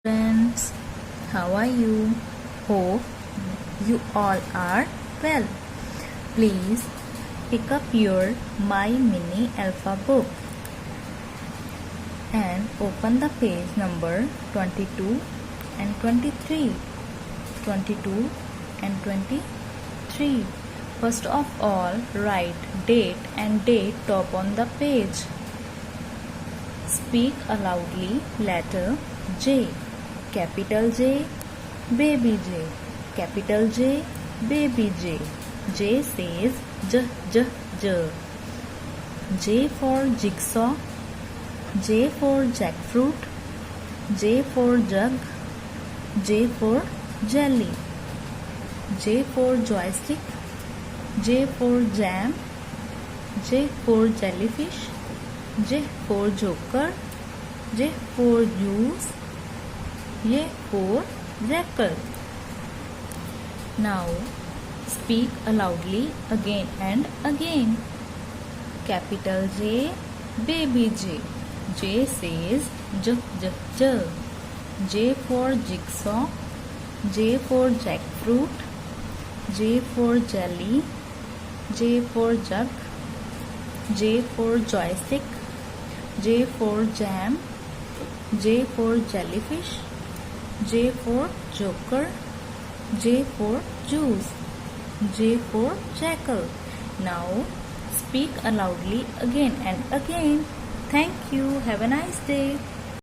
Friends, how are you? Hope you all are well. Please pick up your My Mini Alpha book and open the page number 22 and 23. 22 and 23. First of all, write date and date top on the page. Speak aloudly letter J. Capital J, baby J. Capital J, baby J. J says J, J, J. J for jigsaw. J for jackfruit. J for jug. J for jelly. J for joystick. J for jam. J for jellyfish. J for joker. J for juice. J for jackal. Now speak aloudly again and again. Capital J, baby J. J says J, J, J. J for jigsaw. J for jackfruit. J for jelly. J for jug. J for joystick. J for jam. J for jellyfish. J for joker. J for juice. J for jackal. Now speak aloudly again and again. Thank you. Have a nice day.